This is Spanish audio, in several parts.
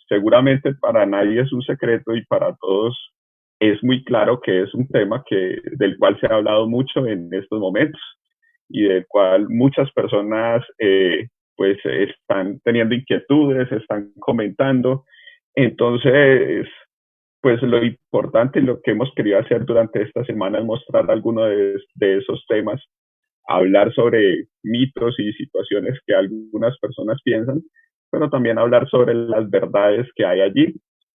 Seguramente para nadie es un secreto y para todos es muy claro que es un tema del cual se ha hablado mucho en estos momentos y del cual muchas personas pues están teniendo inquietudes, están comentando. Entonces, pues lo importante y lo que hemos querido hacer durante esta semana es mostrar algunos de esos temas, hablar sobre mitos y situaciones que algunas personas piensan, pero también hablar sobre las verdades que hay allí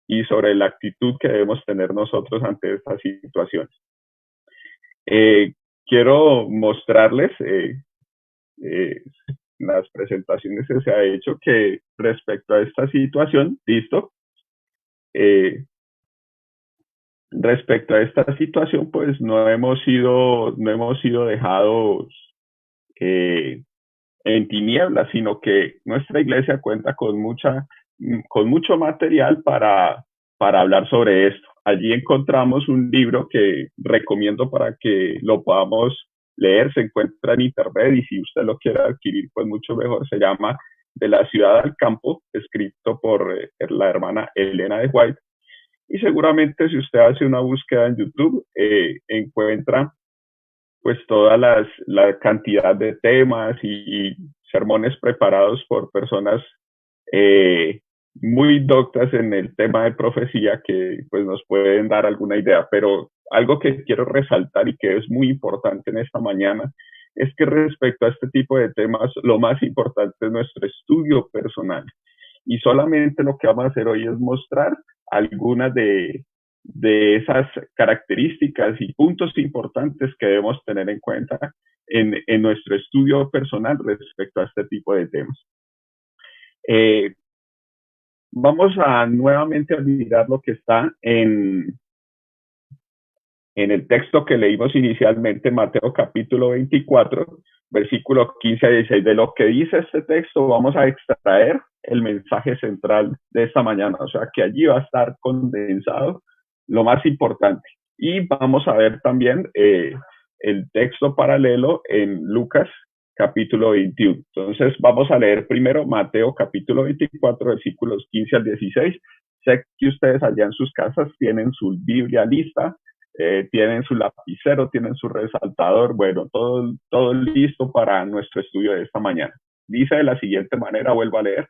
y sobre la actitud que debemos tener nosotros ante estas situaciones. Eh, Quiero mostrarles eh, las presentaciones que se ha hecho que respecto a esta situación, listo, eh, respecto a esta situación, pues no hemos sido dejados eh, en tinieblas, sino que nuestra iglesia cuenta con mucho material para hablar sobre esto. Allí encontramos un libro que recomiendo para que lo podamos leer, se encuentra en internet y si usted lo quiere adquirir, pues mucho mejor. Se llama De la ciudad al campo, escrito por la hermana Elena de White. Y seguramente si usted hace una búsqueda en YouTube, encuentra pues la cantidad de temas y sermones preparados por personas eh, muy doctas en el tema de profecía que pues nos pueden dar alguna idea, pero algo que quiero resaltar y que es muy importante en esta mañana es que respecto a este tipo de temas, lo más importante es nuestro estudio personal. Y solamente lo que vamos a hacer hoy es mostrar algunas de esas características y puntos importantes que debemos tener en cuenta en nuestro estudio personal respecto a este tipo de temas. Eh, Vamos a nuevamente a mirar lo que está en el texto que leímos inicialmente, Mateo capítulo 24, versículo 15 a 16. De lo que dice este texto vamos a extraer el mensaje central de esta mañana, o sea que allí va a estar condensado lo más importante. Y vamos a ver también el texto paralelo en Lucas capítulo 21. Entonces vamos a leer primero Mateo capítulo 24, versículos 15 al 16. Sé que ustedes allá en sus casas tienen su Biblia lista, tienen su lapicero, tienen su resaltador, bueno, todo listo para nuestro estudio de esta mañana. Dice de la siguiente manera, vuelvo a leer: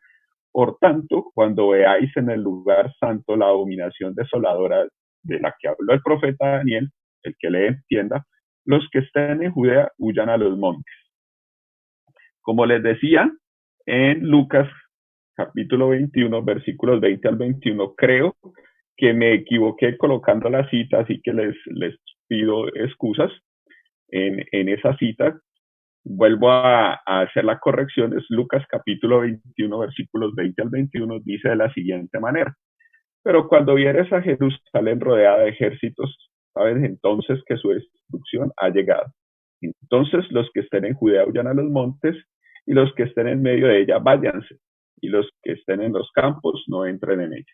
por tanto, cuando veáis en el lugar santo la abominación desoladora de la que habló el profeta Daniel, el que le entienda, los que estén en Judea huyan a los montes. Como les decía, en Lucas capítulo 21, versículos 20 al 21, creo que me equivoqué colocando la cita, así que les pido excusas en esa cita. Vuelvo a hacer la corrección, es Lucas capítulo 21, versículos 20 al 21, dice de la siguiente manera: pero cuando vieres a Jerusalén rodeada de ejércitos, sabes entonces que su destrucción ha llegado. Entonces los que estén en Judea huyan a los montes, y los que estén en medio de ella váyanse, y los que estén en los campos no entren en ella.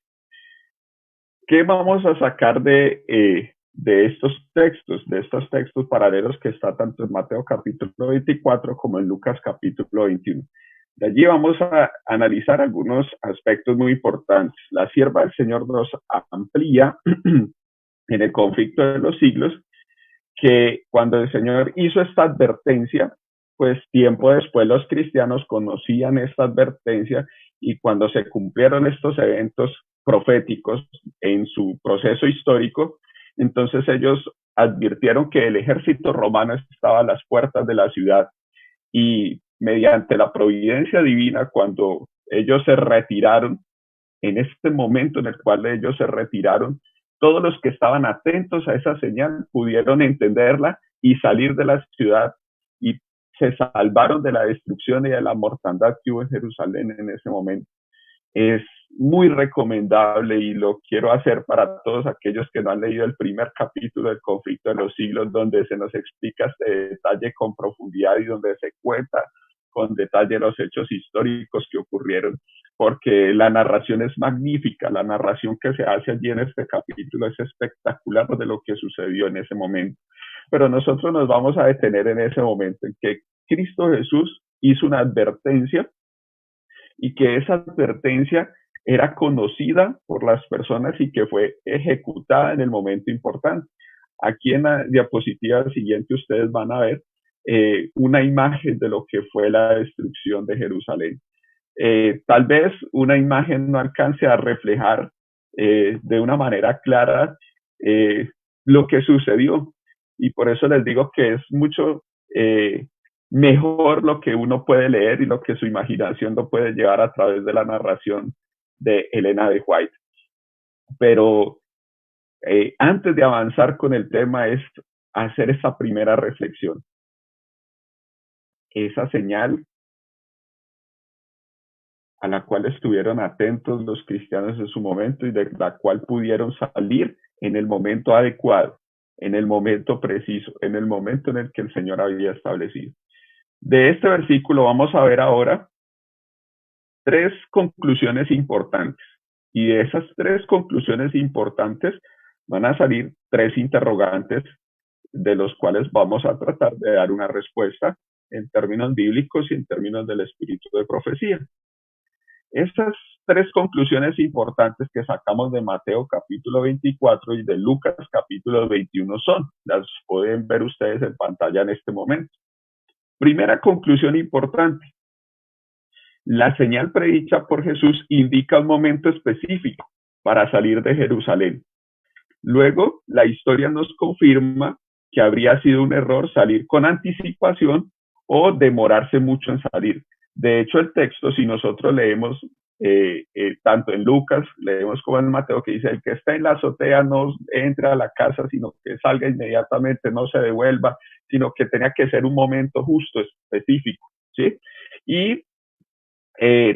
¿Qué vamos a sacar de estos textos paralelos que está tanto en Mateo capítulo 24 como en Lucas capítulo 21? De allí vamos a analizar algunos aspectos muy importantes. La sierva del Señor nos amplía en el conflicto de los siglos que cuando el Señor hizo esta advertencia, pues tiempo después los cristianos conocían esta advertencia y cuando se cumplieron estos eventos proféticos en su proceso histórico, entonces ellos advirtieron que el ejército romano estaba a las puertas de la ciudad y mediante la providencia divina, cuando ellos se retiraron, en este momento en el cual ellos se retiraron, todos los que estaban atentos a esa señal pudieron entenderla y salir de la ciudad y se salvaron de la destrucción y de la mortandad que hubo en Jerusalén en ese momento. Es muy recomendable y lo quiero hacer para todos aquellos que no han leído el primer capítulo del conflicto de los siglos, donde se nos explica este detalle con profundidad y donde se cuenta con detalle los hechos históricos que ocurrieron, porque la narración es magnífica, la narración que se hace allí en este capítulo es espectacular de lo que sucedió en ese momento. Pero nosotros nos vamos a detener en ese momento en que Cristo Jesús hizo una advertencia y que esa advertencia era conocida por las personas y que fue ejecutada en el momento importante. Aquí en la diapositiva siguiente ustedes van a ver una imagen de lo que fue la destrucción de Jerusalén. Tal vez una imagen no alcance a reflejar de una manera clara lo que sucedió, y por eso les digo que es mucho mejor lo que uno puede leer y lo que su imaginación lo puede llevar a través de la narración de Elena de White. Pero antes de avanzar con el tema es hacer esa primera reflexión. Esa señal a la cual estuvieron atentos los cristianos en su momento y de la cual pudieron salir en el momento adecuado, en el momento preciso, en el momento en el que el Señor había establecido. De este versículo vamos a ver ahora 3 conclusiones importantes, y de esas 3 conclusiones importantes van a salir 3 interrogantes de los cuales vamos a tratar de dar una respuesta en términos bíblicos y en términos del espíritu de profecía. Estas 3 conclusiones importantes que sacamos de Mateo capítulo 24 y de Lucas capítulo 21 son, las pueden ver ustedes en pantalla en este momento. Primera conclusión importante: la señal predicha por Jesús indica un momento específico para salir de Jerusalén. Luego, la historia nos confirma que habría sido un error salir con anticipación o demorarse mucho en salir. De hecho, el texto, si nosotros leemos tanto en Lucas, leemos como en Mateo, que dice: el que está en la azotea no entre a la casa, sino que salga inmediatamente, no se devuelva, sino que tenía que ser un momento justo, específico, ¿sí? Y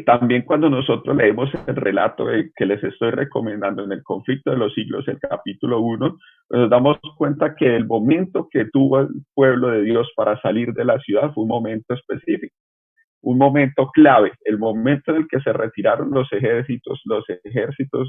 también cuando nosotros leemos el relato que les estoy recomendando en el conflicto de los siglos, el capítulo 1, nos damos cuenta que el momento que tuvo el pueblo de Dios para salir de la ciudad fue un momento específico, un momento clave, el momento en el que se retiraron los ejércitos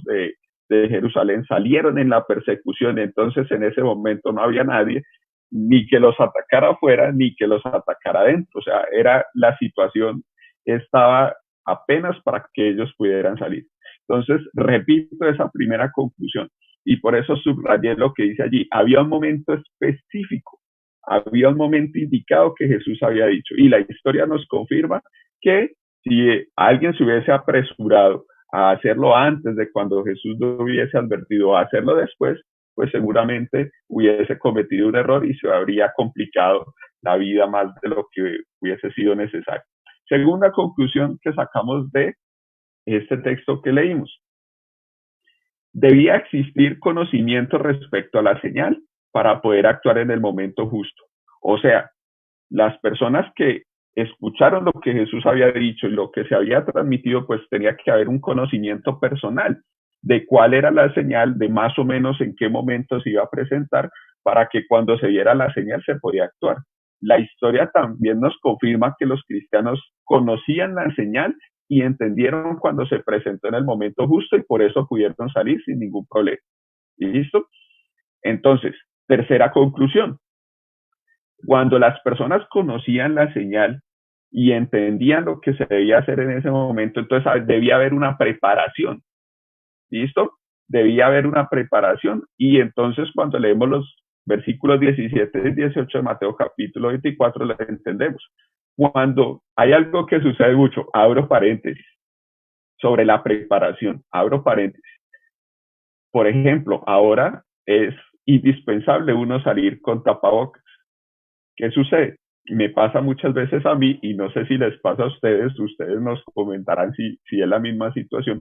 de Jerusalén salieron en la persecución. Entonces en ese momento no había nadie ni que los atacara afuera ni que los atacara adentro, o sea, era la situación estaba apenas para que ellos pudieran salir. Entonces, repito esa primera conclusión y por eso subrayé lo que dice allí. Había un momento específico, había un momento indicado que Jesús había dicho, y la historia nos confirma que si alguien se hubiese apresurado a hacerlo antes de cuando Jesús lo hubiese advertido, a hacerlo después, pues seguramente hubiese cometido un error y se habría complicado la vida más de lo que hubiese sido necesario. Segunda conclusión que sacamos de este texto que leímos: debía existir conocimiento respecto a la señal para poder actuar en el momento justo. O sea, las personas que escucharon lo que Jesús había dicho y lo que se había transmitido, pues tenía que haber un conocimiento personal de cuál era la señal, de más o menos en qué momento se iba a presentar, para que cuando se diera la señal se podía actuar. La historia también nos confirma que los cristianos conocían la señal y entendieron cuando se presentó en el momento justo y por eso pudieron salir sin ningún problema. ¿Listo? Entonces, tercera conclusión: cuando las personas conocían la señal y entendían lo que se debía hacer en ese momento, entonces debía haber una preparación. ¿Listo? Debía haber una preparación, y entonces cuando leemos los versículos 17 y 18 de Mateo capítulo 24, lo entendemos. Cuando hay algo que sucede mucho, abro paréntesis, sobre la preparación, abro paréntesis. Por ejemplo, ahora es indispensable uno salir con tapabocas. ¿Qué sucede? Me pasa muchas veces a mí, y no sé si les pasa a ustedes nos comentarán si es la misma situación,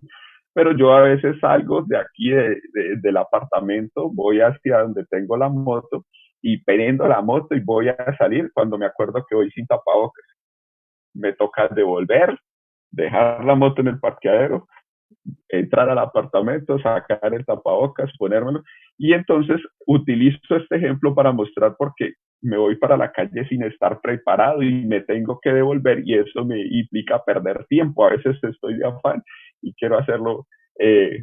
pero yo a veces salgo de aquí del apartamento, voy hacia donde tengo la moto y prendo la moto y voy a salir cuando me acuerdo que voy sin tapabocas. Me toca devolver, dejar la moto en el parqueadero, entrar al apartamento, sacar el tapabocas, ponérmelo, y entonces utilizo este ejemplo para mostrar por qué me voy para la calle sin estar preparado y me tengo que devolver, y eso me implica perder tiempo. A veces estoy de afán y quiero hacerlo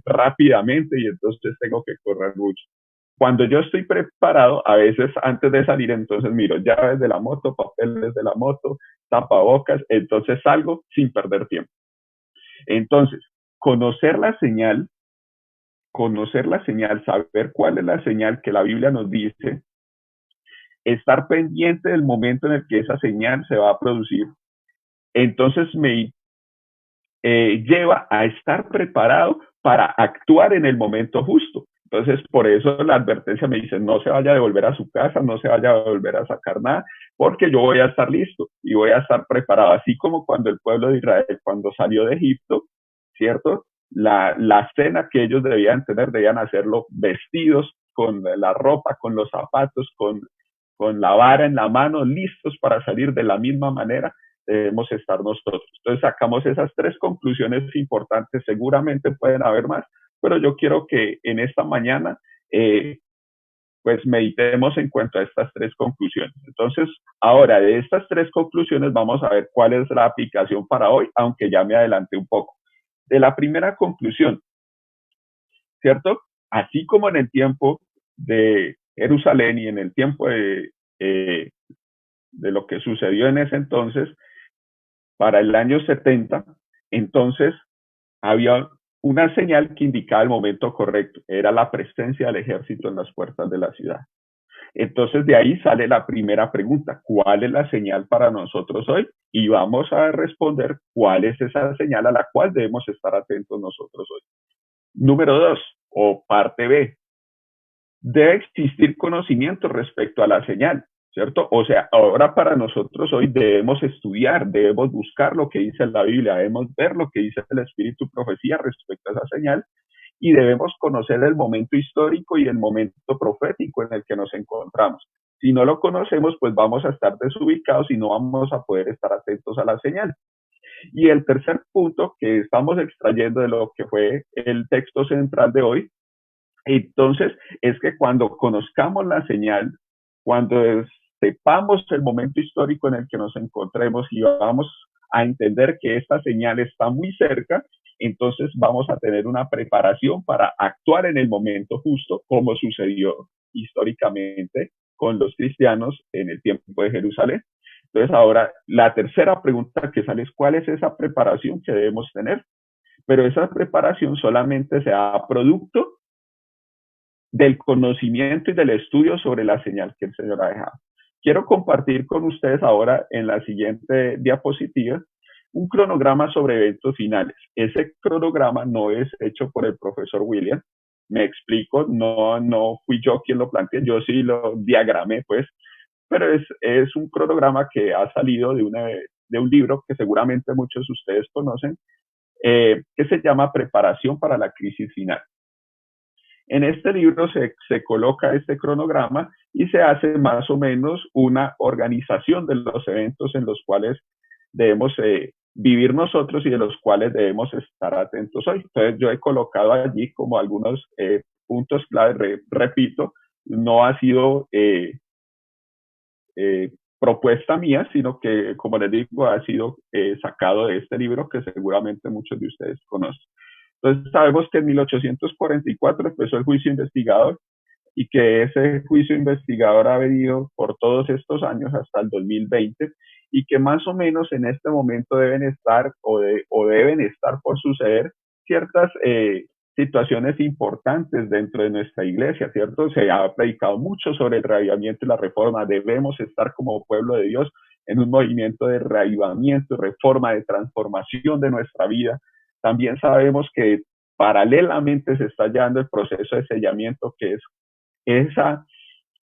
rápidamente y entonces tengo que correr mucho. Cuando yo estoy preparado, a veces antes de salir, entonces miro llaves de la moto, papeles de la moto, tapabocas, entonces salgo sin perder tiempo. Entonces, conocer la señal, saber cuál es la señal que la Biblia nos dice, estar pendiente del momento en el que esa señal se va a producir, entonces me lleva a estar preparado para actuar en el momento justo. Entonces, por eso la advertencia me dice, no se vaya a devolver a su casa, no se vaya a volver a sacar nada, porque yo voy a estar listo y voy a estar preparado, así como cuando el pueblo de Israel, cuando salió de Egipto, ¿cierto? La cena que ellos debían tener, debían hacerlo vestidos, con la ropa, con los zapatos, con la vara en la mano, listos para salir de la misma manera debemos estar nosotros. Entonces sacamos esas tres conclusiones importantes, seguramente pueden haber más, pero yo quiero que en esta mañana pues meditemos en cuanto a estas tres conclusiones. Entonces, ahora de estas tres conclusiones vamos a ver cuál es la aplicación para hoy, aunque ya me adelanté un poco. De la primera conclusión, ¿cierto? Así como en el tiempo de Jerusalén y en el tiempo de lo que sucedió en ese entonces, para el año 70, entonces había una señal que indicaba el momento correcto, era la presencia del ejército en las puertas de la ciudad. Entonces de ahí sale la primera pregunta, ¿cuál es la señal para nosotros hoy? Y vamos a responder cuál es esa señal a la cual debemos estar atentos nosotros hoy. Número 2, o parte B, debe existir conocimiento respecto a la señal, ¿cierto? O sea, ahora para nosotros hoy debemos estudiar, debemos buscar lo que dice la Biblia, debemos ver lo que dice el Espíritu Profecía respecto a esa señal y debemos conocer el momento histórico y el momento profético en el que nos encontramos. Si no lo conocemos, pues vamos a estar desubicados y no vamos a poder estar atentos a la señal. Y el tercer punto que estamos extrayendo de lo que fue el texto central de hoy, entonces, es que cuando conozcamos la señal, cuando sepamos el momento histórico en el que nos encontremos y vamos a entender que esta señal está muy cerca, entonces vamos a tener una preparación para actuar en el momento justo, como sucedió históricamente con los cristianos en el tiempo de Jerusalén. Entonces, ahora la tercera pregunta que sale es, ¿cuál es esa preparación que debemos tener? Pero esa preparación solamente se da producto del conocimiento y del estudio sobre la señal que el Señor ha dejado. Quiero compartir con ustedes ahora en la siguiente diapositiva un cronograma sobre eventos finales. Ese cronograma no es hecho por el profesor William, me explico, no fui yo quien lo planteé, yo sí lo diagramé, pues, pero es un cronograma que ha salido de un libro que seguramente muchos de ustedes conocen, que se llama Preparación para la crisis final. En este libro se coloca este cronograma y se hace más o menos una organización de los eventos en los cuales debemos vivir nosotros y de los cuales debemos estar atentos hoy. Entonces yo he colocado allí como algunos puntos clave, repito, no ha sido propuesta mía, sino que, como les digo, ha sido sacado de este libro que seguramente muchos de ustedes conocen. Entonces sabemos que en 1844 empezó el juicio investigador y que ese juicio investigador ha venido por todos estos años hasta el 2020 y que más o menos en este momento deben estar o deben estar por suceder ciertas situaciones importantes dentro de nuestra iglesia, ¿cierto? Se ha predicado mucho sobre el reavivamiento y la reforma. Debemos estar como pueblo de Dios en un movimiento de reavivamiento, reforma, de transformación de nuestra vida. También sabemos que paralelamente se está llevando el proceso de sellamiento, que es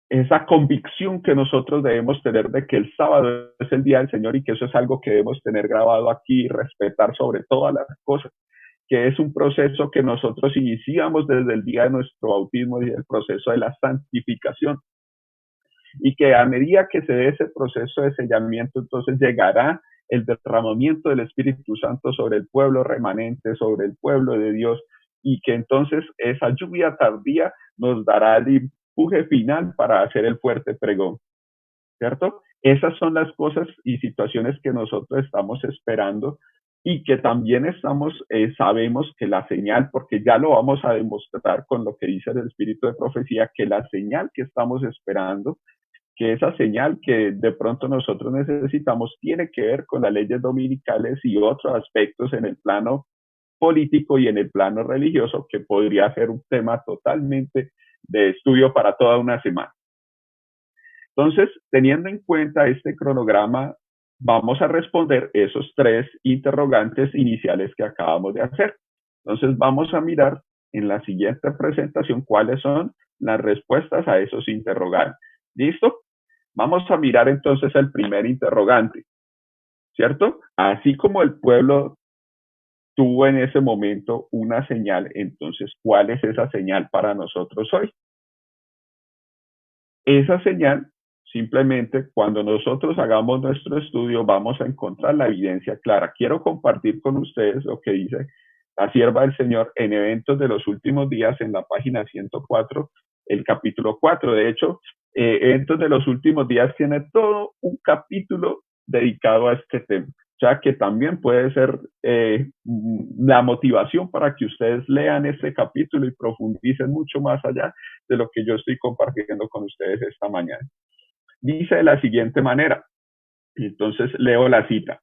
esa convicción que nosotros debemos tener de que el sábado es el día del Señor y que eso es algo que debemos tener grabado aquí y respetar sobre todas las cosas, que es un proceso que nosotros iniciamos desde el día de nuestro bautismo y el proceso de la santificación. Y que a medida que se dé ese proceso de sellamiento, entonces llegará el derramamiento del Espíritu Santo sobre el pueblo remanente, sobre el pueblo de Dios, y que entonces esa lluvia tardía nos dará el empuje final para hacer el fuerte pregón, ¿cierto? Esas son las cosas y situaciones que nosotros estamos esperando y que también sabemos que la señal, porque ya lo vamos a demostrar con lo que dice el Espíritu de Profecía, que la señal que estamos esperando, que esa señal que de pronto nosotros necesitamos tiene que ver con las leyes dominicales y otros aspectos en el plano político y en el plano religioso, que podría ser un tema totalmente de estudio para toda una semana. Entonces, teniendo en cuenta este cronograma, vamos a responder esos 3 interrogantes iniciales que acabamos de hacer. Entonces, vamos a mirar en la siguiente presentación cuáles son las respuestas a esos interrogantes. ¿Listo? Vamos a mirar entonces el primer interrogante, ¿cierto? Así como el pueblo tuvo en ese momento una señal, entonces, ¿cuál es esa señal para nosotros hoy? Esa señal, simplemente cuando nosotros hagamos nuestro estudio, vamos a encontrar la evidencia clara. Quiero compartir con ustedes lo que dice la sierva del Señor en Eventos de los Últimos Días en la página 104, el capítulo 4. De hecho, Eventos de los Últimos Días tiene todo un capítulo dedicado a este tema. O sea que también puede ser la motivación para que ustedes lean este capítulo y profundicen mucho más allá de lo que yo estoy compartiendo con ustedes esta mañana. Dice de la siguiente manera, entonces leo la cita: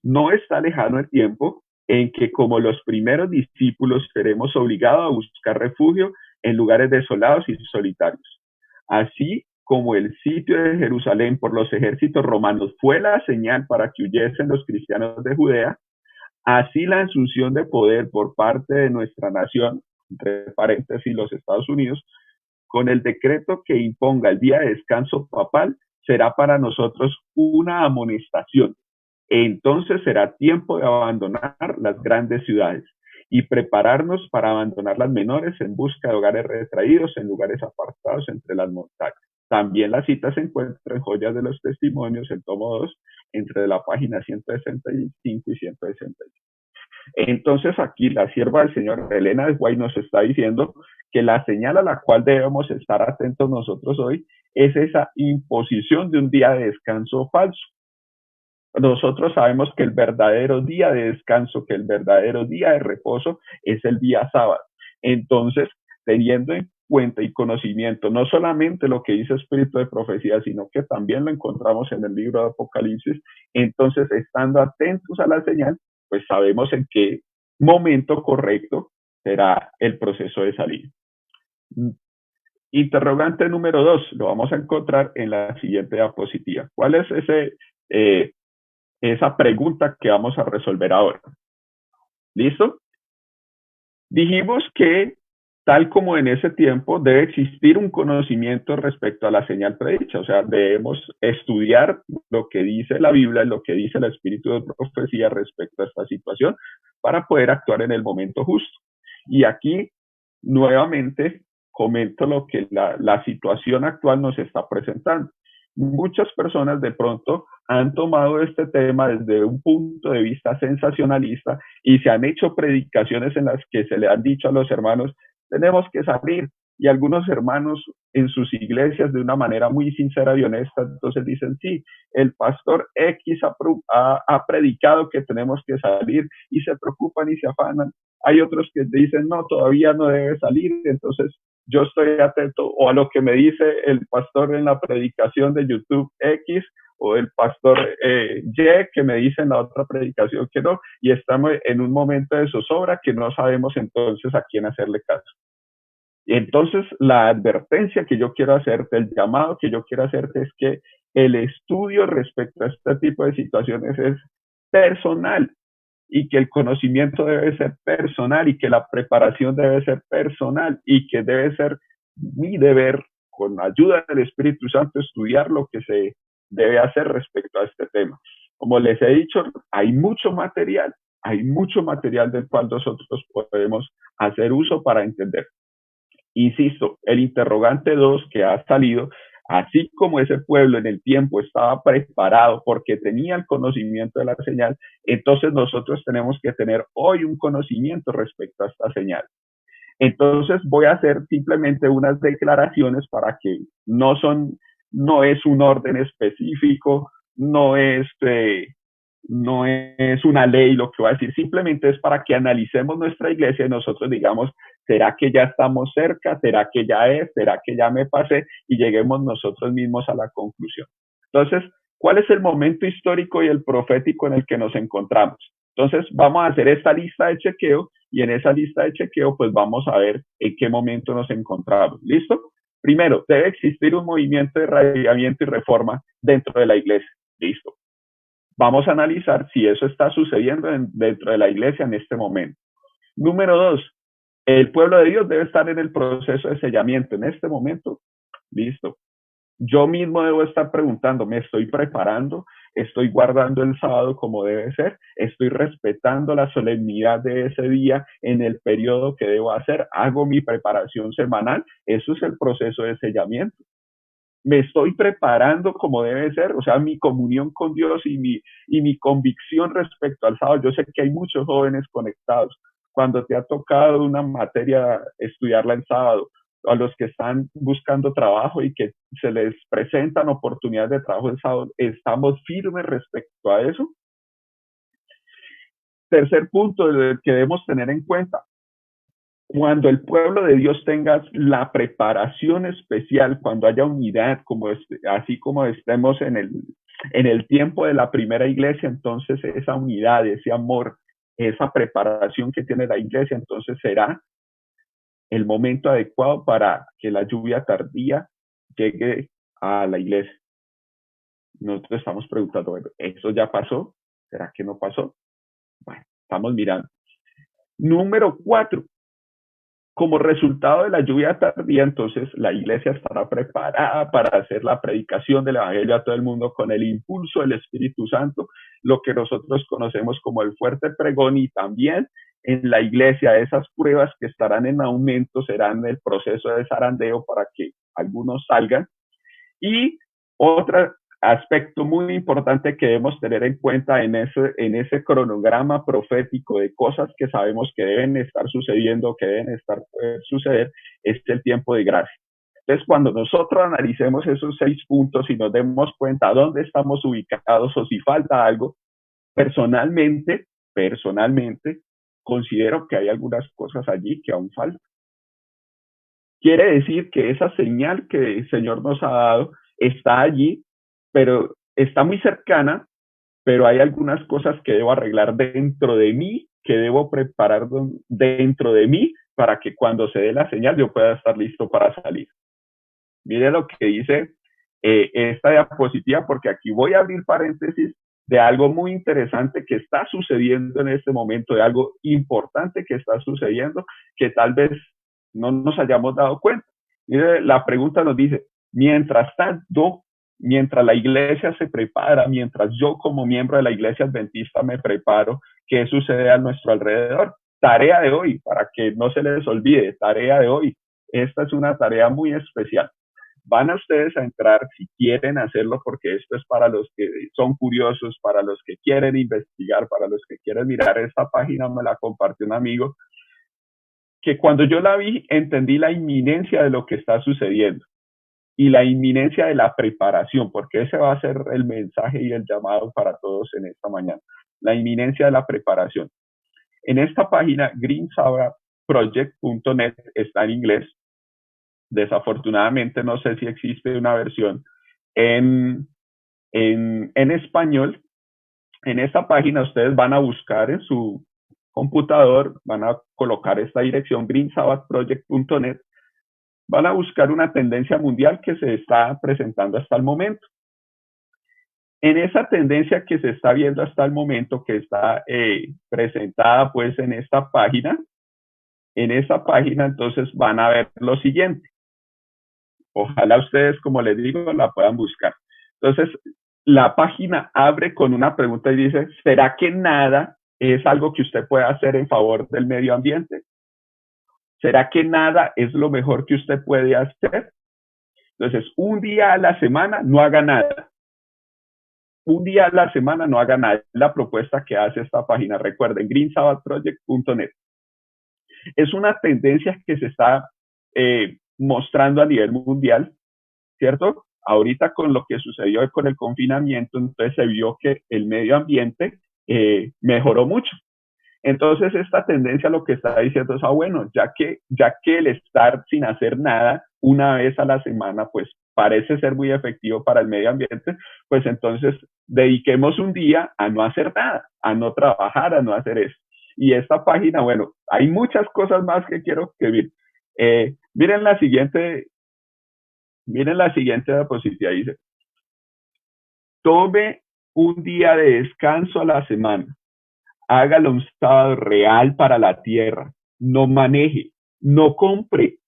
no está lejano el tiempo en que, como los primeros discípulos, seremos obligados a buscar refugio en lugares desolados y solitarios. Así como el sitio de Jerusalén por los ejércitos romanos fue la señal para que huyesen los cristianos de Judea, así la asunción de poder por parte de nuestra nación, entre paréntesis los Estados Unidos, con el decreto que imponga el día de descanso papal, será para nosotros una amonestación. Entonces será tiempo de abandonar las grandes ciudades y prepararnos para abandonar las menores en busca de hogares retraídos en lugares apartados entre las montañas. También la cita se encuentra en Joyas de los Testimonios, el tomo 2, entre la página 165 y 166. Entonces aquí la sierva del Señor, Elena de White, nos está diciendo que la señal a la cual debemos estar atentos nosotros hoy es esa imposición de un día de descanso falso. Nosotros sabemos que el verdadero día de descanso, que el verdadero día de reposo es el día sábado. Entonces, teniendo en cuenta y conocimiento no solamente lo que dice Espíritu de Profecía, sino que también lo encontramos en el libro de Apocalipsis, entonces, estando atentos a la señal, pues sabemos en qué momento correcto será el proceso de salida. Interrogante número 2, lo vamos a encontrar en la siguiente diapositiva. ¿Cuál es esa pregunta que vamos a resolver ahora? ¿Listo? Dijimos que, tal como en ese tiempo, debe existir un conocimiento respecto a la señal predicha. O sea, debemos estudiar lo que dice la Biblia, lo que dice el Espíritu de Profecía respecto a esta situación para poder actuar en el momento justo. Y aquí, nuevamente, comento lo que la situación actual nos está presentando. Muchas personas de pronto han tomado este tema desde un punto de vista sensacionalista y se han hecho predicaciones en las que se le han dicho a los hermanos, tenemos que salir. Y algunos hermanos en sus iglesias de una manera muy sincera y honesta, entonces dicen, sí, el pastor X ha predicado que tenemos que salir, y se preocupan y se afanan. Hay otros que dicen, no, todavía no debe salir, entonces yo estoy atento o a lo que me dice el pastor en la predicación de YouTube X, o el pastor Y, que me dice en la otra predicación que no, y estamos en un momento de zozobra que no sabemos entonces a quién hacerle caso. Y entonces la advertencia que yo quiero hacerte, el llamado que yo quiero hacerte, es que el estudio respecto a este tipo de situaciones es personal, y que el conocimiento debe ser personal, y que la preparación debe ser personal, y que debe ser mi deber, con ayuda del Espíritu Santo, estudiar lo que se debe hacer respecto a este tema. Como les he dicho, hay mucho material del cual nosotros podemos hacer uso para entender. Insisto, el interrogante 2 que ha salido, así como ese pueblo en el tiempo estaba preparado porque tenía el conocimiento de la señal, entonces nosotros tenemos que tener hoy un conocimiento respecto a esta señal. Entonces voy a hacer simplemente unas declaraciones para que no es un orden específico, no es una ley lo que voy a decir, simplemente es para que analicemos nuestra iglesia y nosotros digamos, ¿será que ya estamos cerca? ¿Será que ya es? ¿Será que ya me pasé? Y lleguemos nosotros mismos a la conclusión. Entonces, ¿cuál es el momento histórico y el profético en el que nos encontramos? Entonces vamos a hacer esta lista de chequeo y en esa lista de chequeo pues vamos a ver en qué momento nos encontramos. ¿Listo? Primero, debe existir un movimiento de radiamiento y reforma dentro de la iglesia. ¿Listo? Vamos a analizar si eso está sucediendo dentro de la iglesia en este momento. Número 2, el pueblo de Dios debe estar en el proceso de sellamiento en este momento. Listo. Yo mismo debo estar preguntando, ¿me estoy preparando? ¿Estoy guardando el sábado como debe ser? ¿Estoy respetando la solemnidad de ese día en el periodo que debo hacer? ¿Hago mi preparación semanal? Eso es el proceso de sellamiento. ¿Me estoy preparando como debe ser? O sea, mi comunión con Dios y mi convicción respecto al sábado. Yo sé que hay muchos jóvenes conectados. Cuando te ha tocado una materia estudiarla en sábado, a los que están buscando trabajo y que se les presentan oportunidades de trabajo el sábado, ¿estamos firmes respecto a eso? Tercer punto que debemos tener en cuenta, cuando el pueblo de Dios tenga la preparación especial, cuando haya unidad, así como estemos en el tiempo de la primera iglesia, entonces esa unidad, ese amor, esa preparación que tiene la iglesia, entonces será el momento adecuado para que la lluvia tardía llegue a la iglesia. Nosotros estamos preguntando, bueno, ¿eso ya pasó? ¿Será que no pasó? Bueno, estamos mirando. Número 4, como resultado de la lluvia tardía, entonces la iglesia estará preparada para hacer la predicación del evangelio a todo el mundo con el impulso del Espíritu Santo, lo que nosotros conocemos como el fuerte pregón, y también en la iglesia esas pruebas que estarán en aumento serán el proceso de zarandeo para que algunos salgan. Y otro aspecto muy importante que debemos tener en cuenta en ese cronograma profético de cosas que sabemos que deben estar sucediendo, que deben suceder, es el tiempo de gracia. Entonces, cuando nosotros analicemos esos 6 puntos y nos demos cuenta dónde estamos ubicados o si falta algo, personalmente, considero que hay algunas cosas allí que aún faltan. Quiere decir que esa señal que el Señor nos ha dado está allí, pero está muy cercana, pero hay algunas cosas que debo arreglar dentro de mí, que debo preparar dentro de mí para que cuando se dé la señal yo pueda estar listo para salir. Mire lo que dice esta diapositiva, porque aquí voy a abrir paréntesis de algo muy interesante que está sucediendo en este momento, de algo importante que está sucediendo, que tal vez no nos hayamos dado cuenta. Mire, la pregunta nos dice, mientras tanto, mientras la iglesia se prepara, mientras yo como miembro de la iglesia adventista me preparo, ¿qué sucede a nuestro alrededor? Tarea de hoy, para que no se les olvide, tarea de hoy. Esta es una tarea muy especial. Van a ustedes a entrar si quieren hacerlo, porque esto es para los que son curiosos, para los que quieren investigar, para los que quieren mirar esta página. Me la compartió un amigo que cuando yo la vi entendí la inminencia de lo que está sucediendo y la inminencia de la preparación, porque ese va a ser el mensaje y el llamado para todos en esta mañana. La inminencia de la preparación. En esta página, greensabbathproject.net, está en inglés. Desafortunadamente no sé si existe una versión en español. En esta página ustedes van a buscar en su computador, van a colocar esta dirección, greensabbathproject.net, van a buscar una tendencia mundial que se está presentando hasta el momento. En esa tendencia que se está viendo hasta el momento, que está presentada pues en esta página, entonces van a ver lo siguiente. Ojalá ustedes, como les digo, la puedan buscar. Entonces, la página abre con una pregunta y dice, ¿será que nada es algo que usted pueda hacer en favor del medio ambiente? ¿Será que nada es lo mejor que usted puede hacer? Entonces, un día a la semana no haga nada. Un día a la semana no haga nada. Es la propuesta que hace esta página. Recuerden, greensabbathproject.net. Es una tendencia que se está mostrando a nivel mundial, ¿cierto? Ahorita con lo que sucedió con el confinamiento, entonces se vio que el medio ambiente mejoró mucho. Entonces esta tendencia lo que está diciendo es, bueno, ya que el estar sin hacer nada una vez a la semana, pues parece ser muy efectivo para el medio ambiente, pues entonces dediquemos un día a no hacer nada, a no trabajar, a no hacer eso. Y esta página, bueno, hay muchas cosas más que quiero que miren. Miren la siguiente diapositiva, dice, tome un día de descanso a la semana, hágalo un sábado real para la tierra, no maneje, no compre,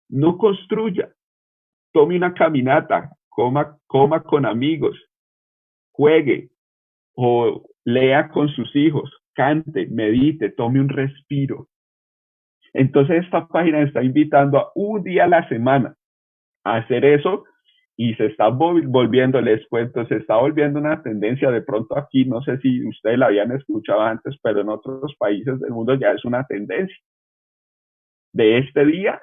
no construya, tome una caminata, coma con amigos, juegue o lea con sus hijos, cante, medite, tome un respiro. Entonces esta página está invitando a un día a la semana a hacer eso y se está volviendo, les cuento, se está volviendo una tendencia. De pronto aquí, no sé si ustedes la habían escuchado antes, pero en otros países del mundo ya es una tendencia de este día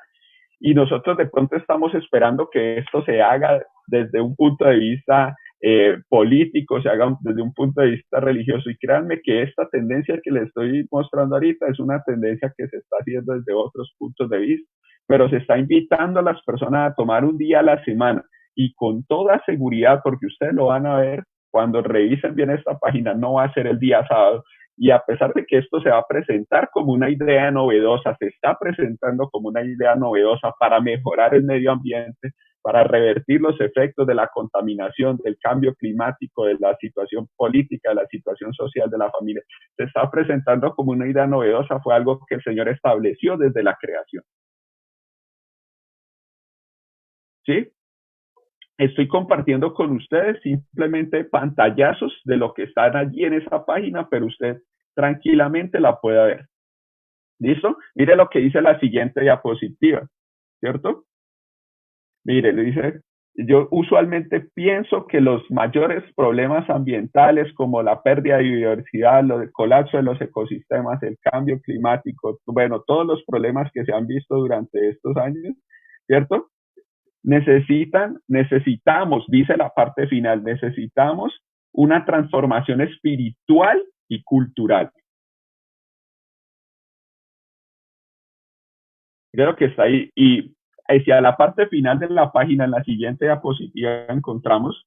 y nosotros de pronto estamos esperando que esto se haga desde un punto de vista político, se haga desde un punto de vista religioso y créanme que esta tendencia que les estoy mostrando ahorita es una tendencia que se está haciendo desde otros puntos de vista, pero se está invitando a las personas a tomar un día a la semana y con toda seguridad, porque ustedes lo van a ver cuando revisen bien esta página, no va a ser el día sábado, y a pesar de que esto se va a presentar como una idea novedosa, se está presentando como una idea novedosa para mejorar el medio ambiente, para revertir los efectos de la contaminación, del cambio climático, de la situación política, de la situación social de la familia, se está presentando como una idea novedosa, fue algo que el Señor estableció desde la creación. ¿Sí? Estoy compartiendo con ustedes simplemente pantallazos de lo que están allí en esa página, pero usted tranquilamente la puede ver. ¿Listo? Mire lo que dice la siguiente diapositiva, ¿cierto? Mire, le dice, yo usualmente pienso que los mayores problemas ambientales como la pérdida de biodiversidad, el colapso de los ecosistemas, el cambio climático, bueno, todos los problemas que se han visto durante estos años, ¿cierto? Necesitamos, dice la parte final, necesitamos una transformación espiritual y cultural. Creo que está ahí. Y hacia la parte final de la página, en la siguiente diapositiva, encontramos,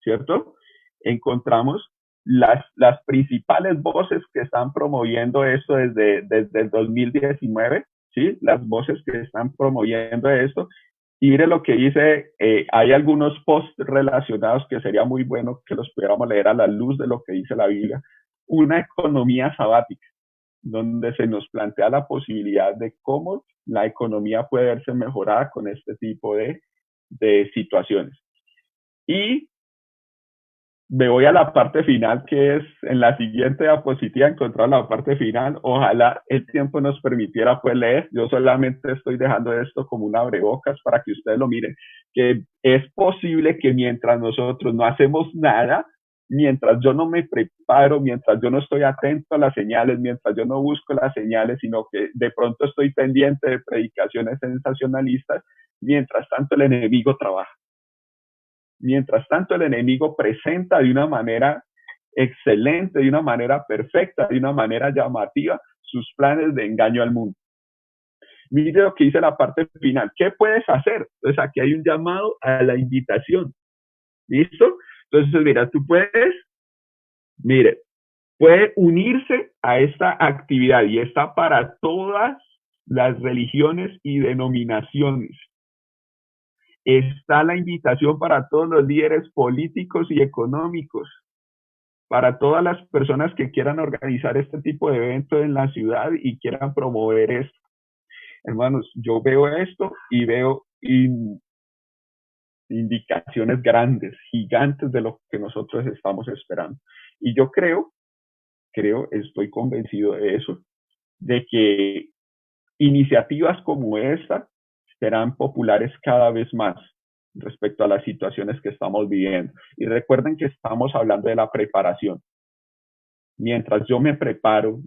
¿cierto? Encontramos las principales voces que están promoviendo esto desde el 2019, ¿sí? Las voces que están promoviendo esto. Y mire lo que dice, hay algunos posts relacionados que sería muy bueno que los pudiéramos leer a la luz de lo que dice la Biblia. Una economía sabática, donde se nos plantea la posibilidad de cómo la economía puede verse mejorada con este tipo de situaciones. Y me voy a la parte final, que es en la siguiente diapositiva, encontrar la parte final. Ojalá el tiempo nos permitiera pues leer. Yo solamente estoy dejando esto como un abrebocas para que ustedes lo miren, que es posible que mientras nosotros no hacemos nada, mientras yo no me preparo, mientras yo no estoy atento a las señales, mientras yo no busco las señales, sino que de pronto estoy pendiente de predicaciones sensacionalistas, mientras tanto el enemigo trabaja. Mientras tanto, el enemigo presenta de una manera excelente, de una manera perfecta, de una manera llamativa, sus planes de engaño al mundo. Mire lo que dice la parte final. ¿Qué puedes hacer? Entonces aquí hay un llamado a la invitación. ¿Listo? Entonces, mira, tú puedes, mire, puede unirse a esta actividad y está para todas las religiones y denominaciones. Está la invitación para todos los líderes políticos y económicos, para todas las personas que quieran organizar este tipo de eventos en la ciudad y quieran promover esto. Hermanos, yo veo esto y veo indicaciones grandes, gigantes de lo que nosotros estamos esperando. Y yo estoy convencido de eso, de que iniciativas como esta serán populares cada vez más respecto a las situaciones que estamos viviendo. Y recuerden que estamos hablando de la preparación. Mientras yo me preparo,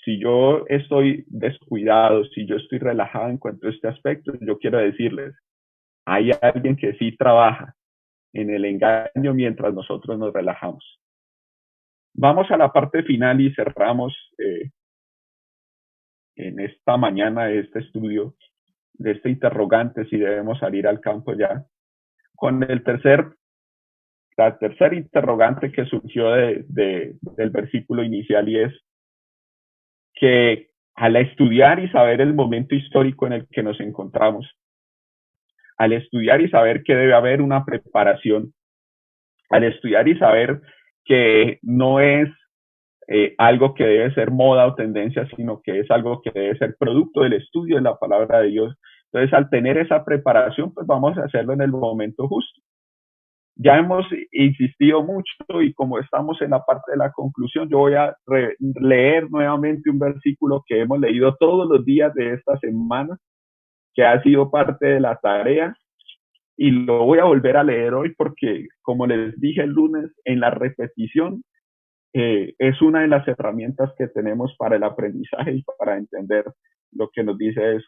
si yo estoy descuidado, si yo estoy relajado en cuanto a este aspecto, yo quiero decirles, hay alguien que sí trabaja en el engaño mientras nosotros nos relajamos. Vamos a la parte final y cerramos en esta mañana de este estudio de este interrogante si debemos salir al campo ya, con la tercera interrogante que surgió del versículo inicial, y es que al estudiar y saber el momento histórico en el que nos encontramos, al estudiar y saber que debe haber una preparación, al estudiar y saber que no es algo que debe ser moda o tendencia, sino que es algo que debe ser producto del estudio de la palabra de Dios. Entonces, al tener esa preparación, pues vamos a hacerlo en el momento justo. Ya hemos insistido mucho y como estamos en la parte de la conclusión, yo voy a leer nuevamente un versículo que hemos leído todos los días de esta semana, que ha sido parte de la tarea, y lo voy a volver a leer hoy porque, como les dije el lunes, en la repetición es una de las herramientas que tenemos para el aprendizaje y para entender lo que nos dice eso.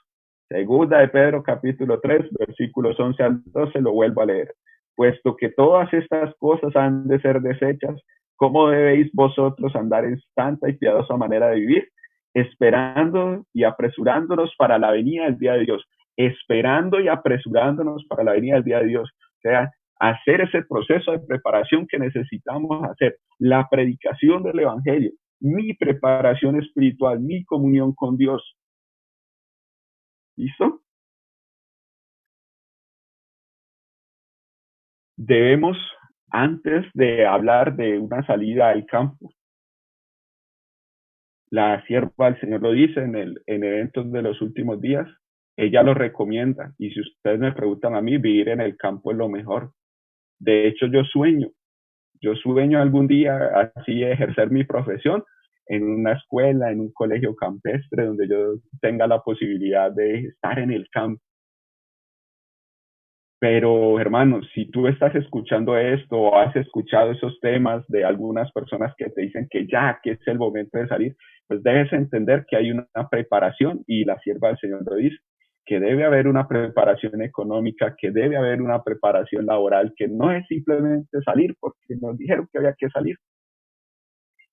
Segunda de Pedro, capítulo 3, versículos 11 al 12, lo vuelvo a leer. Puesto que todas estas cosas han de ser desechas, ¿cómo debéis vosotros andar en santa y piadosa manera de vivir? Esperando y apresurándonos para la venida del día de Dios. Esperando y apresurándonos para la venida del día de Dios. O sea, hacer ese proceso de preparación que necesitamos hacer, la predicación del Evangelio, mi preparación espiritual, mi comunión con Dios. ¿Listo? Debemos, antes de hablar de una salida al campo, la sierva del Señor lo dice en eventos de los últimos días, ella lo recomienda, y si ustedes me preguntan a mí, vivir en el campo es lo mejor. De hecho, yo sueño algún día así ejercer mi profesión en una escuela, en un colegio campestre, donde yo tenga la posibilidad de estar en el campo. Pero, hermanos, si tú estás escuchando esto o has escuchado esos temas de algunas personas que te dicen que ya, que es el momento de salir, pues debes entender que hay una preparación, y la sierva del Señor lo dice, que debe haber una preparación económica, que debe haber una preparación laboral, que no es simplemente salir porque nos dijeron que había que salir.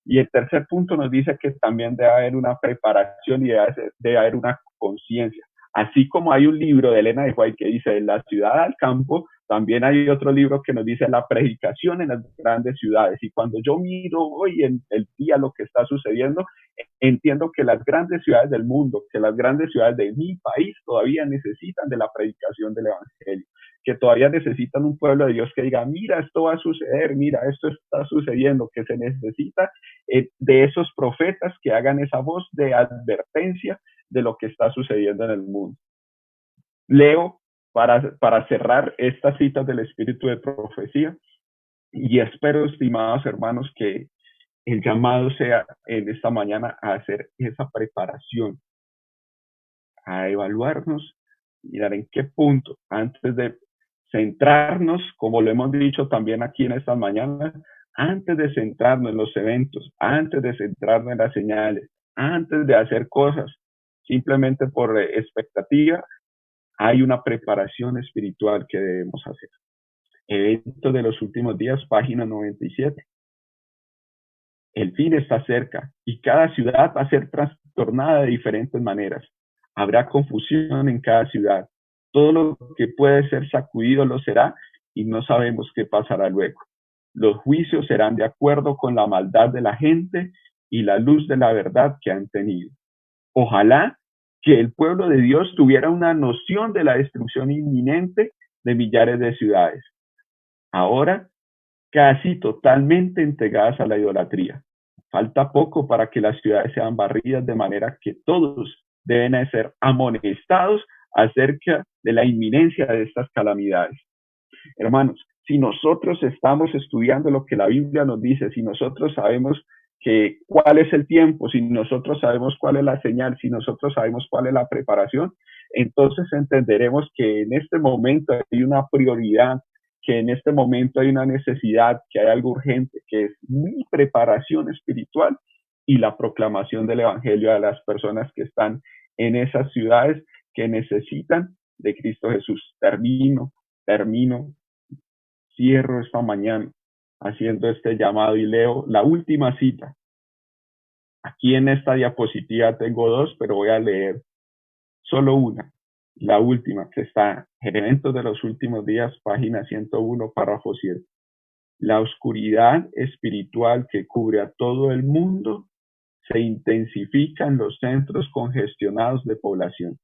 Y el tercer punto nos dice que también debe haber una preparación y debe haber una conciencia. Así como hay un libro de Elena de White que dice la ciudad al campo, también hay otro libro que nos dice la predicación en las grandes ciudades. Y cuando yo miro hoy en el día lo que está sucediendo, entiendo que las grandes ciudades del mundo, que las grandes ciudades de mi país todavía necesitan de la predicación del Evangelio, que todavía necesitan un pueblo de Dios que diga, mira, esto va a suceder, mira, esto está sucediendo, que se necesita de esos profetas que hagan esa voz de advertencia de lo que está sucediendo en el mundo. Leo para cerrar estas citas del espíritu de profecía, y espero, estimados hermanos, que el llamado sea en esta mañana a hacer esa preparación, a evaluarnos, mirar en qué punto, antes de centrarnos, como lo hemos dicho también aquí en estas mañanas, antes de centrarnos en los eventos, antes de centrarnos en las señales, antes de hacer cosas simplemente por expectativa, hay una preparación espiritual que debemos hacer. Evento de los últimos días, página 97. El fin está cerca y cada ciudad va a ser trastornada de diferentes maneras. Habrá confusión en cada ciudad. Todo lo que puede ser sacudido lo será y no sabemos qué pasará luego. Los juicios serán de acuerdo con la maldad de la gente y la luz de la verdad que han tenido. Ojalá que el pueblo de Dios tuviera una noción de la destrucción inminente de millares de ciudades. Ahora casi totalmente entregadas a la idolatría. Falta poco para que las ciudades sean barridas, de manera que todos deben ser amonestados acerca de la inminencia de estas calamidades. Hermanos, si nosotros estamos estudiando lo que la Biblia nos dice, si nosotros sabemos cuál es el tiempo, si nosotros sabemos cuál es la señal, si nosotros sabemos cuál es la preparación, entonces entenderemos que en este momento hay una prioridad, que en este momento hay una necesidad, que hay algo urgente, que es mi preparación espiritual y la proclamación del Evangelio a las personas que están en esas ciudades que necesitan de Cristo Jesús. Termino, cierro esta mañana haciendo este llamado y leo la última cita. Aquí en esta diapositiva tengo dos, pero voy a leer solo una. La última, que está en Eventos de los Últimos Días, página 101, párrafo 7. La oscuridad espiritual que cubre a todo el mundo se intensifica en los centros congestionados de población.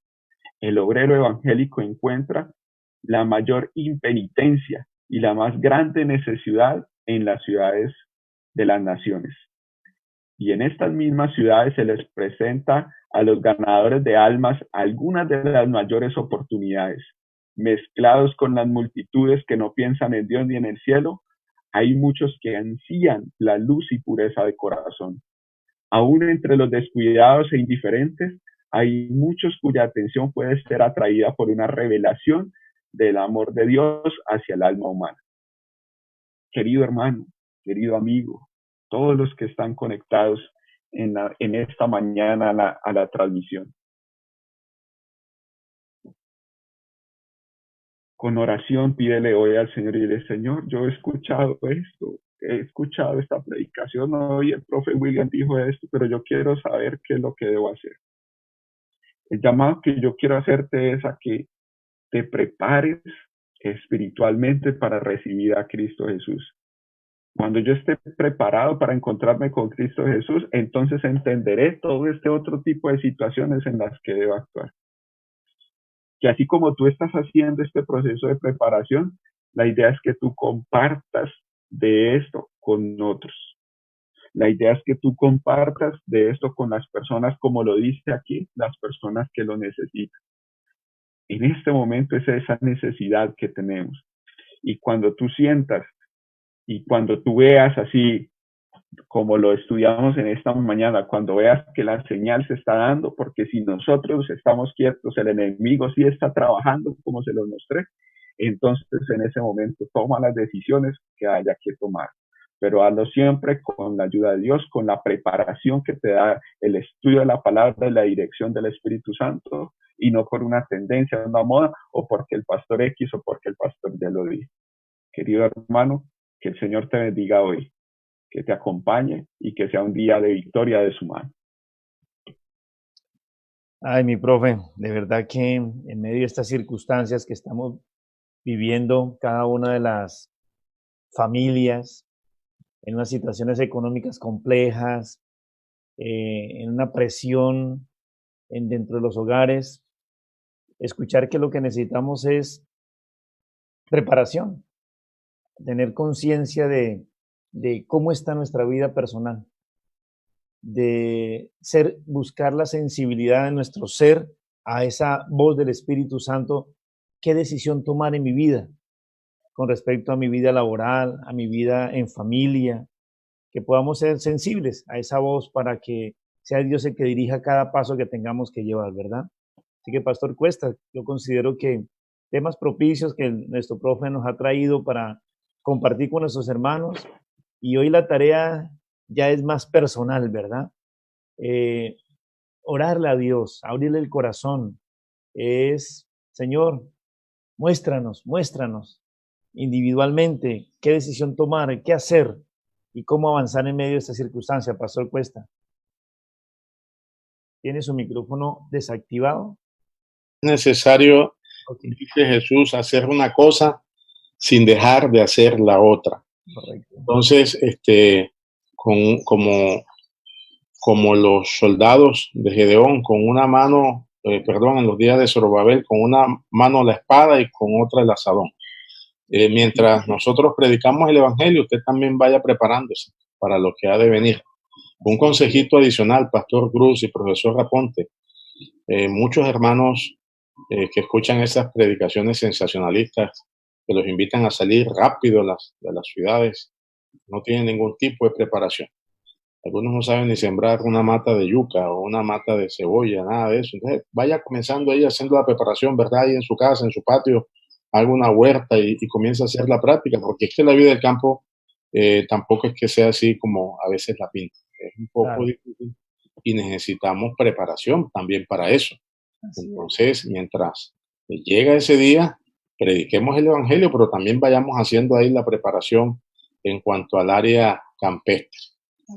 El obrero evangélico encuentra la mayor impenitencia y la más grande necesidad en las ciudades de las naciones. Y en estas mismas ciudades se les presenta a los ganadores de almas algunas de las mayores oportunidades. Mezclados con las multitudes que no piensan en Dios ni en el cielo, hay muchos que ansían la luz y pureza de corazón. Aún entre los descuidados e indiferentes, hay muchos cuya atención puede ser atraída por una revelación del amor de Dios hacia el alma humana. Querido hermano, querido amigo, todos los que están conectados en esta mañana a la transmisión. Con oración pídele hoy al Señor y dile, Señor, yo he escuchado esto, he escuchado esta predicación, hoy el profe William dijo esto, pero yo quiero saber qué es lo que debo hacer. El llamado que yo quiero hacerte es a que te prepares espiritualmente para recibir a Cristo Jesús. Cuando yo esté preparado para encontrarme con Cristo Jesús, entonces entenderé todo este otro tipo de situaciones en las que debo actuar. Que así como tú estás haciendo este proceso de preparación, la idea es que tú compartas de esto con otros. La idea es que tú compartas de esto con las personas, como lo dice aquí, las personas que lo necesitan. En este momento es esa necesidad que tenemos. Y cuando tú sientas y cuando tú veas así, como lo estudiamos en esta mañana, cuando veas que la señal se está dando, porque si nosotros estamos quietos, el enemigo sí está trabajando, como se lo mostré, entonces en ese momento toma las decisiones que haya que tomar. Pero hazlo siempre con la ayuda de Dios, con la preparación que te da el estudio de la palabra y la dirección del Espíritu Santo, y no por una tendencia, una moda, o porque el pastor X o porque el pastor ya lo dijo. Querido hermano, que el Señor te bendiga hoy, que te acompañe y que sea un día de victoria de su mano. Ay, mi profe, de verdad que en medio de estas circunstancias que estamos viviendo cada una de las familias, en unas situaciones económicas complejas, en una presión dentro de los hogares, escuchar que lo que necesitamos es preparación, tener conciencia de cómo está nuestra vida personal, de buscar la sensibilidad de nuestro ser a esa voz del Espíritu Santo, qué decisión tomar en mi vida con respecto a mi vida laboral, a mi vida en familia, que podamos ser sensibles a esa voz para que sea Dios el que dirija cada paso que tengamos que llevar, ¿verdad? Así que, Pastor Cuesta, yo considero que temas propicios que nuestro profe nos ha traído para compartir con nuestros hermanos, y hoy la tarea ya es más personal, ¿verdad? Orarle a Dios, abrirle el corazón, es, Señor, muéstranos individualmente qué decisión tomar, qué hacer y cómo avanzar en medio de esta circunstancia. Pastor Cuesta, ¿tiene su micrófono desactivado? Es necesario, Okay. dice Jesús, hacer una cosa sin dejar de hacer la otra. Correcto. Entonces, como los soldados de Gedeón, con una mano, en los días de Zorobabel, con una mano la espada y con otra el asadón. Mientras nosotros predicamos el Evangelio, usted también vaya preparándose para lo que ha de venir. Un consejito adicional, Pastor Cruz y Profesor Raponte. Muchos hermanos que escuchan esas predicaciones sensacionalistas, que los invitan a salir rápido de las ciudades, no tienen ningún tipo de preparación. Algunos no saben ni sembrar una mata de yuca o una mata de cebolla, nada de eso. Entonces, vaya comenzando ahí haciendo la preparación, ¿verdad? Ahí en su casa, en su patio, haga una huerta y comienza a hacer la práctica, porque es que la vida del campo tampoco es que sea así como a veces la pinta. Es un poco difícil y necesitamos preparación también para eso. Entonces, mientras llega ese día, prediquemos el Evangelio, pero también vayamos haciendo ahí la preparación en cuanto al área campestre,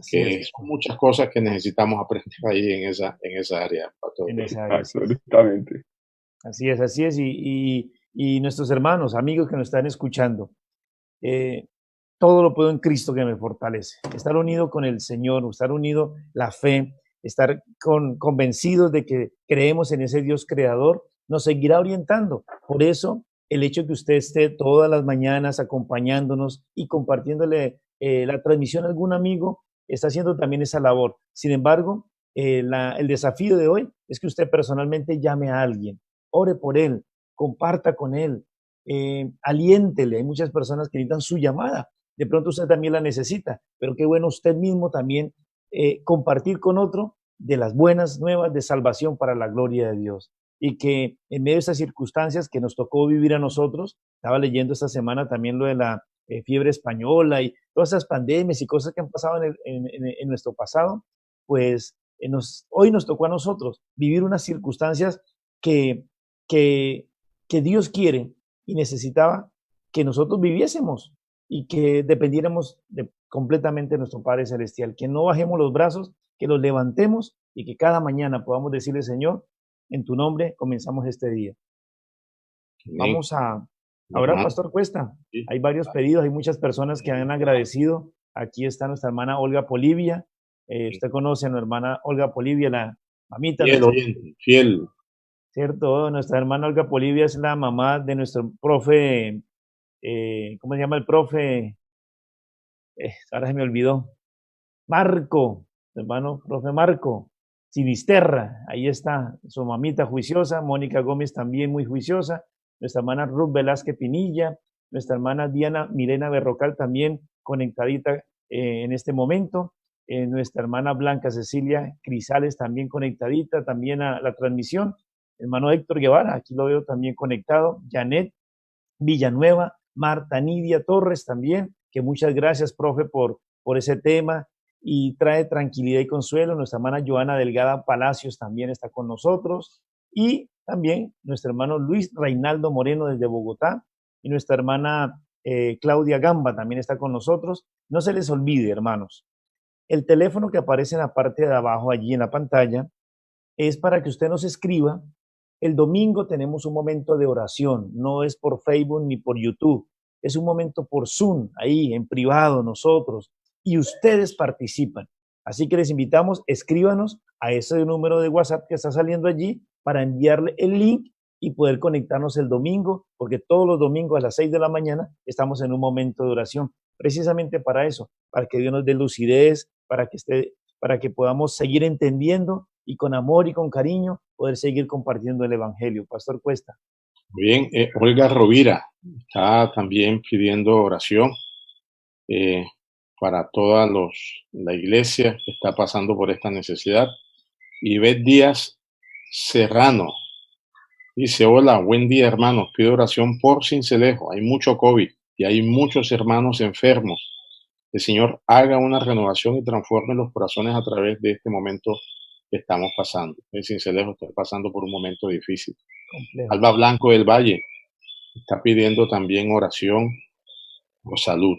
que son muchas cosas que necesitamos aprender ahí en esa área. En esa área, sí. Absolutamente. así es, y nuestros hermanos, amigos que nos están escuchando, eh, todo lo puedo en Cristo que me fortalece. Estar unido con el Señor, estar unido la fe, estar convencidos de que creemos en ese Dios creador, nos seguirá orientando. Por eso, el hecho de que usted esté todas las mañanas acompañándonos y compartiéndole la transmisión a algún amigo, está haciendo también esa labor. Sin embargo, el desafío de hoy es que usted personalmente llame a alguien, ore por él, comparta con él, aliéntele. Hay muchas personas que necesitan su llamada. De pronto usted también la necesita, pero qué bueno usted mismo también compartir con otro de las buenas nuevas de salvación para la gloria de Dios. Y que en medio de esas circunstancias que nos tocó vivir a nosotros, estaba leyendo esta semana también lo de la fiebre española y todas esas pandemias y cosas que han pasado en nuestro pasado, pues hoy nos tocó a nosotros vivir unas circunstancias que, que, que Dios quiere y necesitaba que nosotros viviésemos y que dependiéramos completamente de nuestro Padre Celestial, que no bajemos los brazos, que los levantemos y que cada mañana podamos decirle, Señor, en tu nombre comenzamos este día. Amén. Vamos a orar, Pastor Cuesta. Sí. Hay varios pedidos, hay muchas personas que han agradecido. Aquí está nuestra hermana Olga Polivia. Usted conoce a nuestra hermana Olga Polivia, la mamita. Fiel oyente, fiel. Cierto, nuestra hermana Olga Polivia es la mamá de nuestro profe, ¿cómo se llama el profe? Ahora se me olvidó. Marco, hermano, profe Marco, Sinisterra, ahí está su mamita juiciosa, Mónica Gómez también muy juiciosa, nuestra hermana Ruth Velázquez Pinilla, nuestra hermana Diana Milena Berrocal también conectadita en este momento, nuestra hermana Blanca Cecilia Crisales también conectadita también a la transmisión, hermano Héctor Guevara, aquí lo veo también conectado, Janet Villanueva, Marta Nidia Torres también, que muchas gracias, profe, por ese tema y trae tranquilidad y consuelo. Nuestra hermana Joana Delgada Palacios también está con nosotros y también nuestro hermano Luis Reinaldo Moreno desde Bogotá y nuestra hermana Claudia Gamba también está con nosotros. No se les olvide, hermanos, el teléfono que aparece en la parte de abajo allí en la pantalla es para que usted nos escriba. El domingo tenemos un momento de oración, no es por Facebook ni por YouTube, es un momento por Zoom, ahí en privado nosotros, y ustedes participan. Así que les invitamos, escríbanos a ese número de WhatsApp que está saliendo allí para enviarle el link y poder conectarnos el domingo, porque todos los domingos a las 6 de la mañana estamos en un momento de oración, precisamente para eso, para que Dios nos dé lucidez, para que podamos seguir entendiendo y con amor y con cariño poder seguir compartiendo el Evangelio. Pastor Cuesta. Muy bien, Olga Rovira está también pidiendo oración para toda la iglesia que está pasando por esta necesidad. Y Beth Díaz Serrano dice, hola, buen día hermanos, pido oración por Sincelejo, hay mucho COVID y hay muchos hermanos enfermos. El Señor haga una renovación y transforme los corazones a través de este momento que estamos pasando. El Sincelejo está pasando por un momento difícil. Complejo. Alba Blanco del Valle está pidiendo también oración por salud.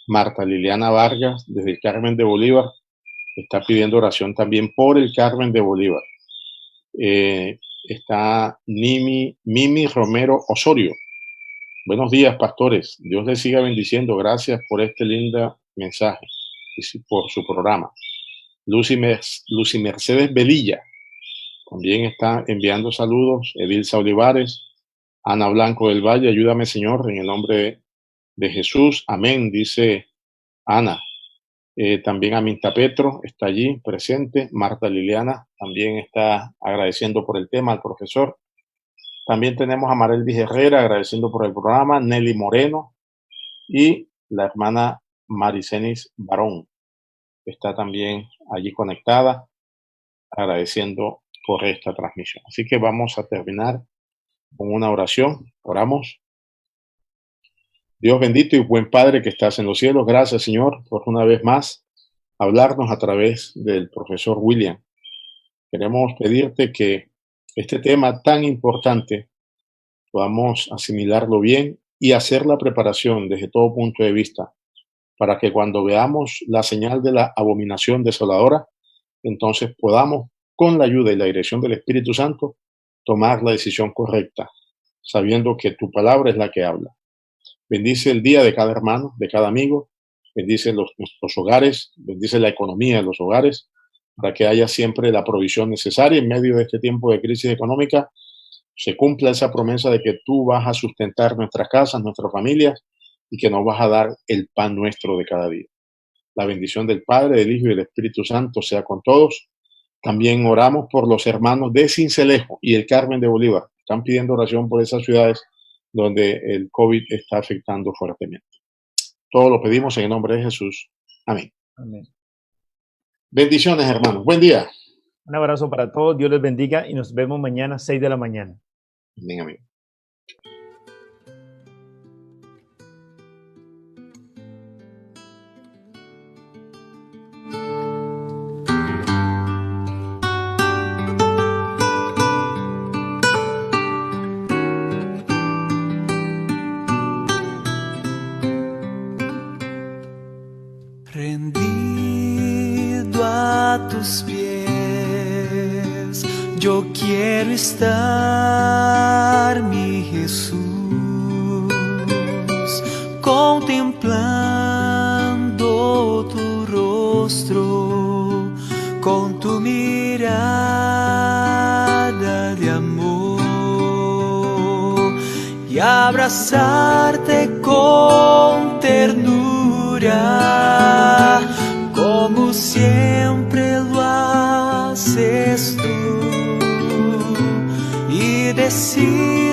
Marta Liliana Vargas, desde el Carmen de Bolívar, está pidiendo oración también por el Carmen de Bolívar. Está Mimi Romero Osorio. Buenos días, pastores. Dios les siga bendiciendo. Gracias por este lindo mensaje y por su programa. Lucy Mercedes Velilla también está enviando saludos. Edilza Olivares, Ana Blanco del Valle, ayúdame, Señor, en el nombre de Jesús. Amén, dice Ana. También Aminta Petro está allí presente. Marta Liliana también está agradeciendo por el tema al profesor. También tenemos a Marelvis Herrera agradeciendo por el programa. Nelly Moreno y la hermana Maricenis Barón está también allí conectada agradeciendo por esta transmisión. Así que vamos a terminar con una oración. Oramos. Dios bendito y buen Padre que estás en los cielos, gracias Señor por una vez más hablarnos a través del profesor William. Queremos pedirte que este tema tan importante podamos asimilarlo bien y hacer la preparación desde todo punto de vista para que cuando veamos la señal de la abominación desoladora, entonces podamos, con la ayuda y la dirección del Espíritu Santo, tomar la decisión correcta, sabiendo que tu palabra es la que habla. Bendice el día de cada hermano, de cada amigo, bendice nuestros hogares, bendice la economía de los hogares, para que haya siempre la provisión necesaria en medio de este tiempo de crisis económica. Se cumpla esa promesa de que tú vas a sustentar nuestras casas, nuestras familias, y que nos vas a dar el pan nuestro de cada día. La bendición del Padre, del Hijo y del Espíritu Santo sea con todos. También oramos por los hermanos de Sincelejo y el Carmen de Bolívar. Están pidiendo oración por esas ciudades donde el COVID está afectando fuertemente. Todo lo pedimos en el nombre de Jesús. Amén. Amén. Bendiciones, hermanos. Buen día. Un abrazo para todos, Dios les bendiga y nos vemos mañana a 6 de la mañana. Amén, amén. Rendido a tus pies, yo quiero estar, mi Jesús, contemplando tu rostro con tu mirada de amor y abrazarte con ternura, como siempre lo haces tú, y decir